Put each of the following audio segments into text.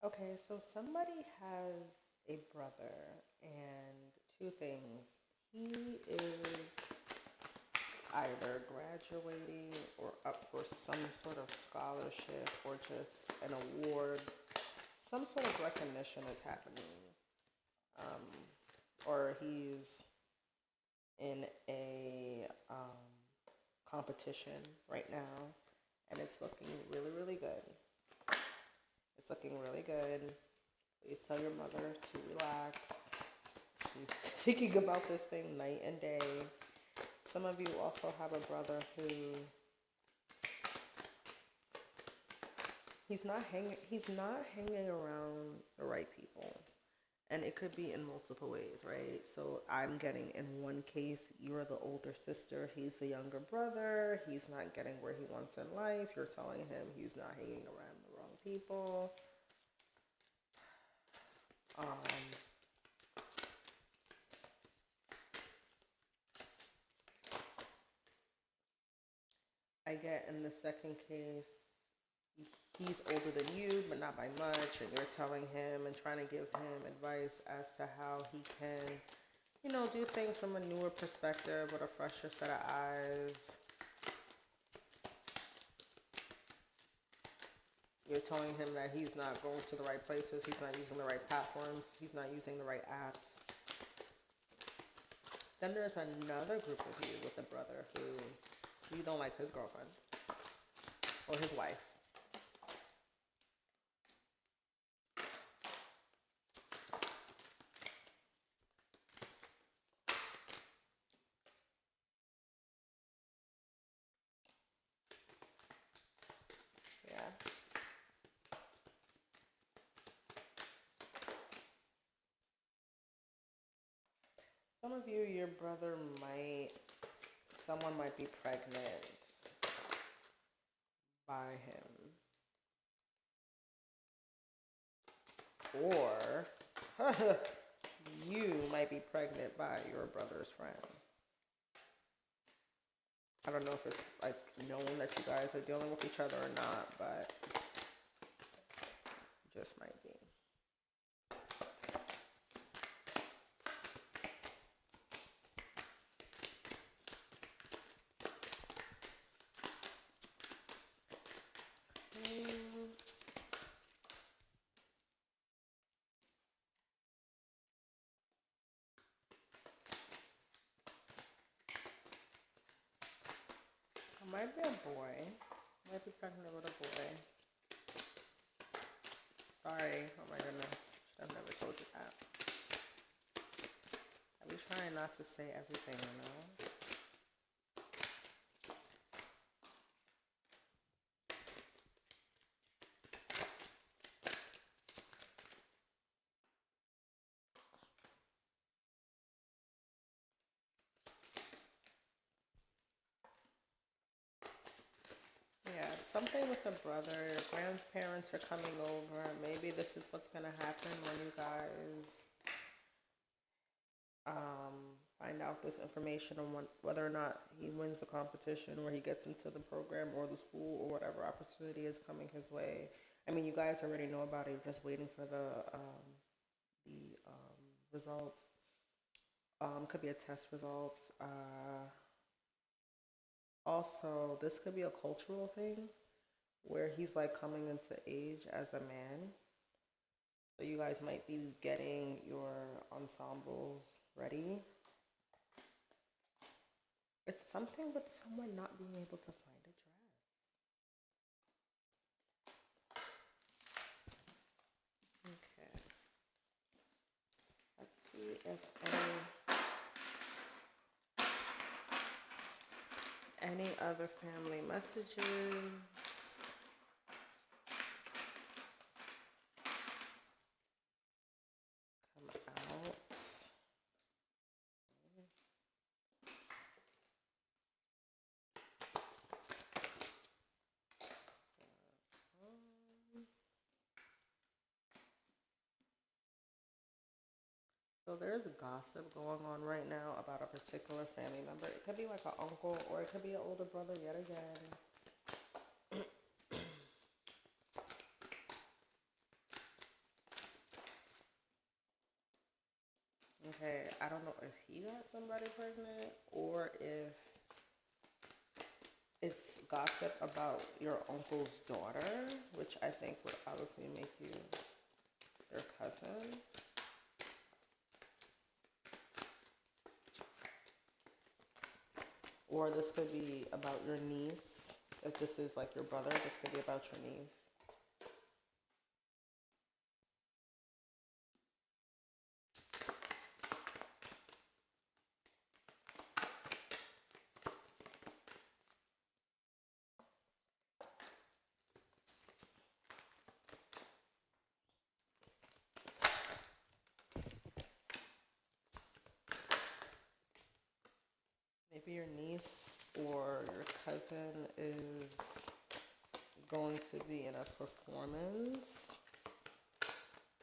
Okay, so somebody has a brother, and two things. He is either graduating or up for some sort of scholarship or just an award. Some sort of recognition is happening. Um, or he's in a competition right now, and it's looking really, really good. It's looking really good. Please tell your mother to relax. She's thinking about this thing night and day. Some of you also have a brother who he's not hanging around the right people. And it could be in multiple ways, right? So I'm getting in one case, you're the older sister, he's the younger brother, he's not getting where he wants in life, you're telling him he's not hanging around the wrong people. Um, I get in the second case, he's older than you, but not by much, and you're telling him and trying to give him advice as to how he can, do things from a newer perspective with a fresher set of eyes. You're telling him that he's not going to the right places, he's not using the right platforms, he's not using the right apps. Then there's another group of you with a brother who you don't like his girlfriend or his wife. Yeah. Some of you, your brother someone might be pregnant by him. Or you might be pregnant by your brother's friend. I don't know if it's like known that you guys are dealing with each other or not, but just might be. Mm, it might be a boy. Might be pregnant with a boy. Sorry. Oh my goodness. Should have never told you that. I be trying not to say everything. Yeah, something with the brother. Your grandparents are coming over. Maybe this is what's gonna happen when you guys find out this information on whether or not he wins the competition or he gets into the program or the school or whatever opportunity is coming his way. I mean, you guys already know about it. You're just waiting for the results. Could be a test results. Also, this could be a cultural thing where he's like coming into age as a man. So you guys might be getting your ensembles ready. It's something with someone not being able to find a dress. Okay. Let's see if any other family messages come out. So there's gossip going on right now about a particular family member. It could be like an uncle or it could be an older brother yet again. Okay, I don't know if he got somebody pregnant or if it's gossip about your uncle's daughter, which I think would obviously make you their cousin. Or this could be about your niece. If this is like your brother, this could be about your niece. Maybe your niece or your cousin is going to be in a performance.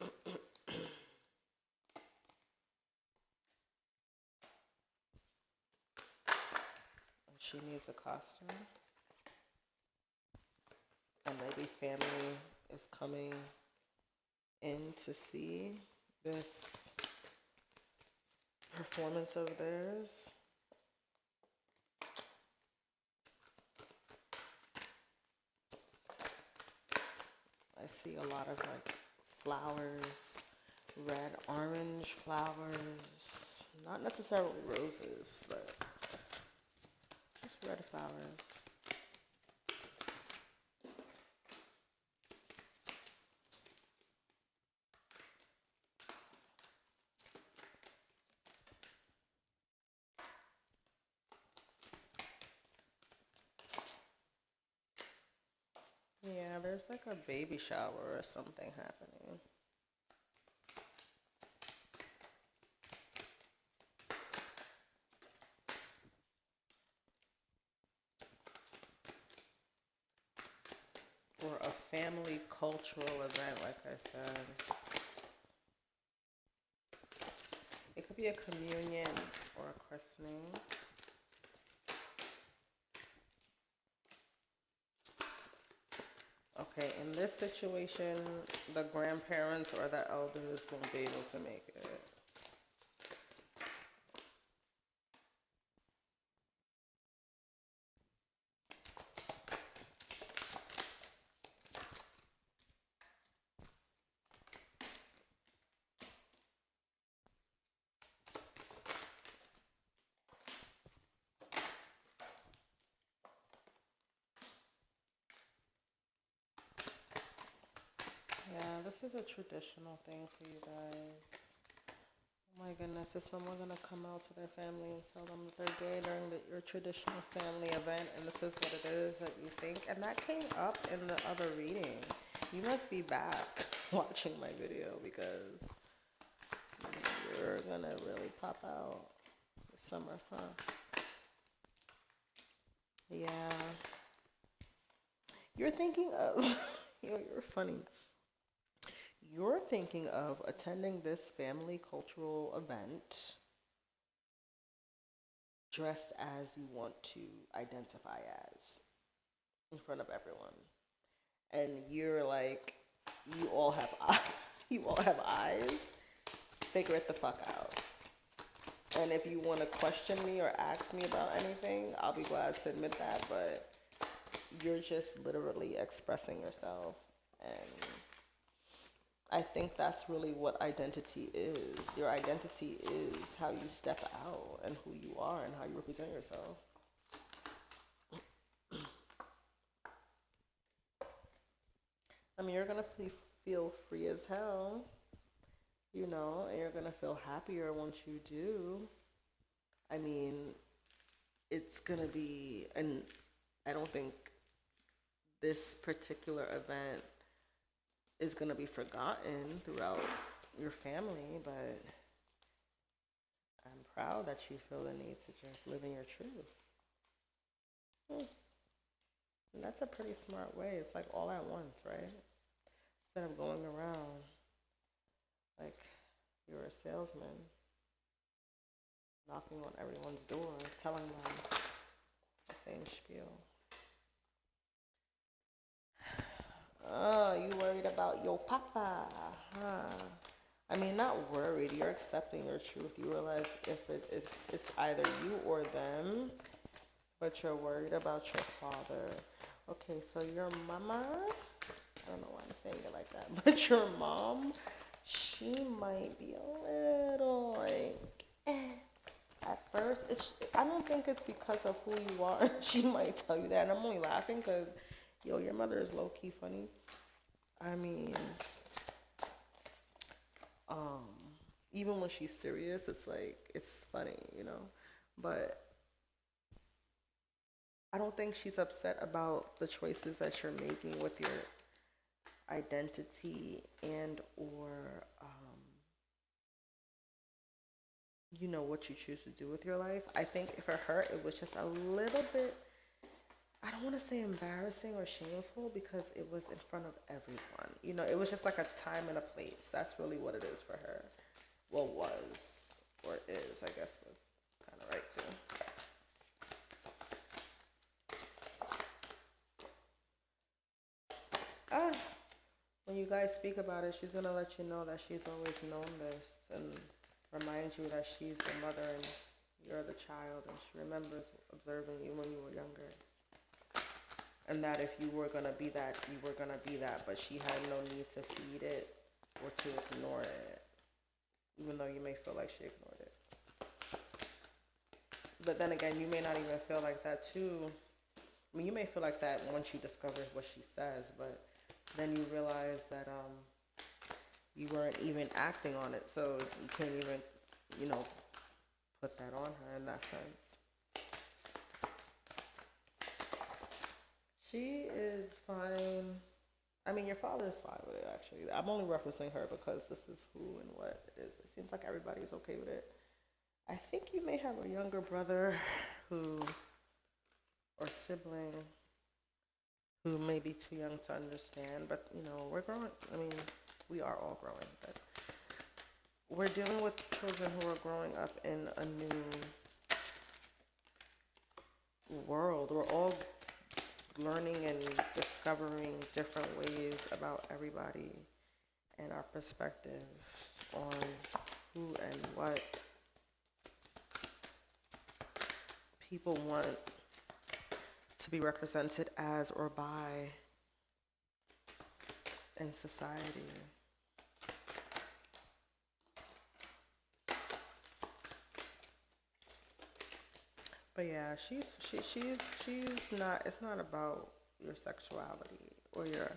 And she needs a costume. And maybe family is coming in to see this performance of theirs. I see a lot of like flowers, red, orange flowers, not necessarily roses, but just red flowers. Yeah, there's like a baby shower or something happening. Or a family cultural event, like I said. It could be a communion or a christening. Okay, in this situation, the grandparents or the elders won't be able to make it. Yeah, this is a traditional thing for you guys. Oh my goodness, is someone gonna come out to their family and tell them that they're gay during your traditional family event and this is what it is that you think? And that came up in the other reading. You must be back watching my video because you're gonna really pop out this summer, huh? Yeah. You're thinking of, you're funny. You're thinking of attending this family cultural event dressed as you want to identify as in front of everyone. And you're like, you all have eyes. You all have eyes. Figure it the fuck out. And if you want to question me or ask me about anything, I'll be glad to admit that. But you're just literally expressing yourself. And I think that's really what identity is. Your identity is how you step out and who you are and how you represent yourself. I mean, you're going to feel free as hell, you know, and you're going to feel happier once you do. I mean, it's going to be, and I don't think this particular event is going to be forgotten throughout your family, but I'm proud that you feel the need to just live in your truth. And that's a pretty smart way. It's like all at once, right? Instead of going around like you're a salesman, knocking on everyone's door, telling them the same spiel. Oh, you worried about your papa, huh? I mean, not worried. You're accepting your truth. You realize if it's either you or them, but you're worried about your father. Okay, so your mama, I don't know why I'm saying it like that, but your mom, she might be a little like, at first. I don't think it's because of who you are. She might tell you that, and I'm only laughing because, yo, your mother is low key funny. I mean, um, even when she's serious, it's like it's funny, you know. But I don't think she's upset about the choices that you're making with your identity and or what you choose to do with your life. I think for her it was just a little bit, I don't want to say embarrassing or shameful because it was in front of everyone. It was just like a time and a place. That's really what it is for her. Well, was or is, I guess, was kind of right too. Ah, when you guys speak about it, she's gonna let you know that she's always known this and remind you that she's the mother and you're the child, and she remembers observing you when you were younger. And that if you were gonna be that, you were gonna be that, but she had no need to feed it or to ignore it, even though you may feel like she ignored it. But then again, you may not even feel like that too. I mean, you may feel like that once you discover what she says, but then you realize that you weren't even acting on it, so you can't even, put that on her in that sense. She is fine. I mean, your father is fine with it, actually. I'm only referencing her because this is who and what it is. It seems like everybody's okay with it. I think you may have a younger brother or sibling who may be too young to understand, but, we're growing. I mean, we are all growing, but we're dealing with children who are growing up in a new world. We're all learning and discovering different ways about everybody and our perspectives on who and what people want to be represented as or by in society. But yeah, she's not. It's not about your sexuality or your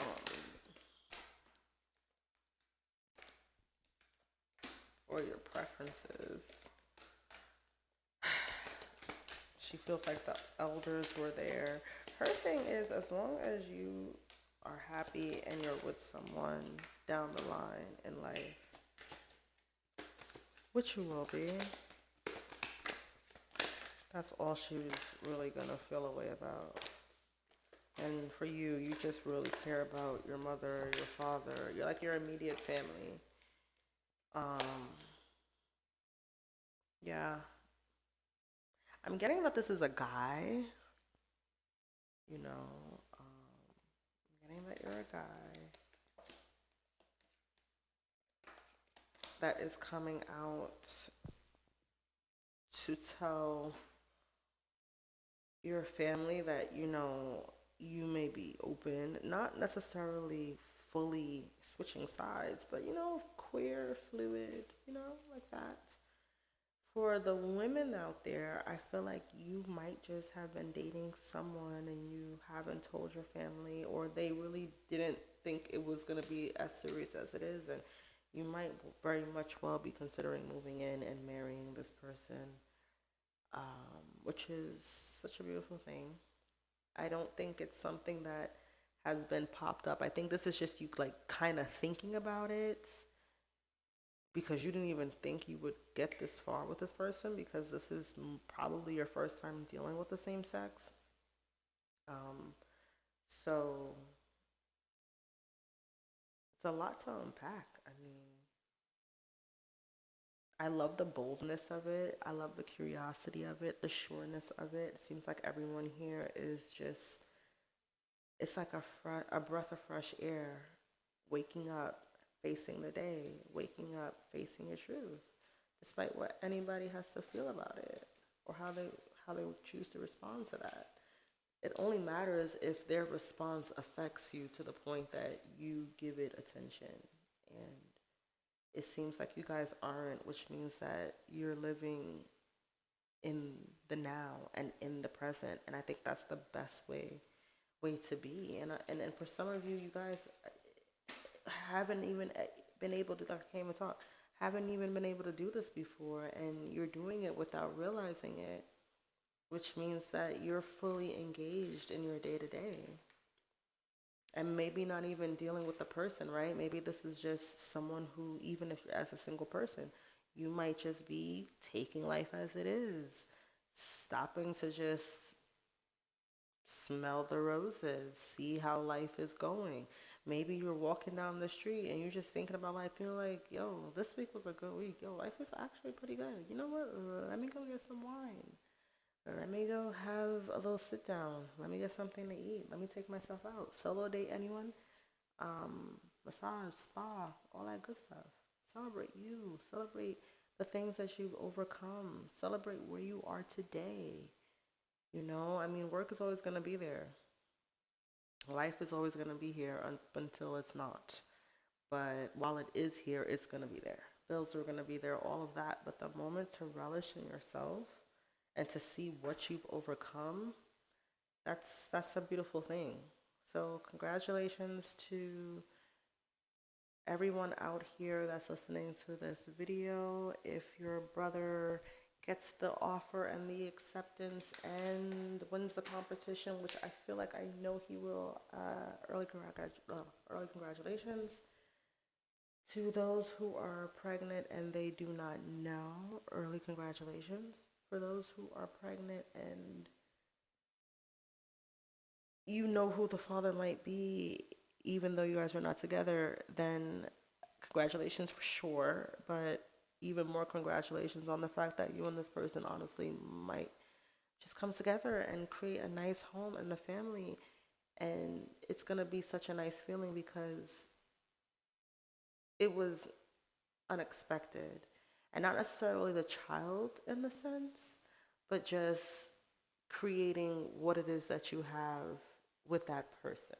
um or your preferences. She feels like the elders were there. Her thing is, as long as you are happy and you're with someone down the line in life, which you will be, that's all she's really gonna feel a way about. And for you, you just really care about your mother, your father, you're like your immediate family. Um, yeah. I'm getting that this is a guy, you know. I'm getting that you're a guy that is coming out to tell your family that, you may be open, not necessarily fully switching sides, but, queer, fluid, like that. For the women out there, I feel like you might just have been dating someone and you haven't told your family, or they really didn't think it was going to be as serious as it is. And you might very much well be considering moving in and marrying this person, which is such a beautiful thing. I don't think it's something that has been popped up. I think this is just you like kind of thinking about it because you didn't even think you would get this far with this person because this is probably your first time dealing with the same sex. Um, so it's a lot to unpack. I mean, I love the boldness of it. I love the curiosity of it, the sureness of it. It seems like everyone here is just, it's like a breath of fresh air. waking up, facing the day, waking up, facing your truth, despite what anybody has to feel about it or how they would choose to respond to that. It only matters if their response affects you to the point that you give it attention. And it seems like you guys aren't, which means that you're living in the now and in the present. And I think that's the best way to be. And for some of you, you guys haven't even been able to, I can't even talk, haven't even been able to do this before, and you're doing it without realizing it, which means that you're fully engaged in your day to day. And maybe not even dealing with the person, right? Maybe this is just someone who, even if you're as a single person, you might just be taking life as it is, stopping to just smell the roses, see how life is going. Maybe you're walking down the street and you're just thinking about life, feeling like, yo, this week was a good week. Yo, life is actually pretty good. You know what? Let me go get some wine. Let me go have a little sit down. Let me get something to eat. Let me take myself out. Solo date anyone? Massage, spa, all that good stuff. Celebrate you. Celebrate the things that you've overcome. Celebrate where you are today. You know, I mean, work is always going to be there. Life is always going to be here until it's not. But while it is here, it's going to be there. Bills are going to be there, all of that. But the moment to relish in yourself and to see what you've overcome, that's a beautiful thing. So congratulations to everyone out here that's listening to this video. If your brother gets the offer and the acceptance and wins the competition, which I feel like I know he will, early congratulations. To those who are pregnant and they do not know, early congratulations. For those who are pregnant and you know who the father might be, even though you guys are not together, then congratulations for sure. But even more congratulations on the fact that you and this person honestly might just come together and create a nice home and a family. And it's going to be such a nice feeling because it was unexpected. And not necessarily the child in the sense, but just creating what it is that you have with that person.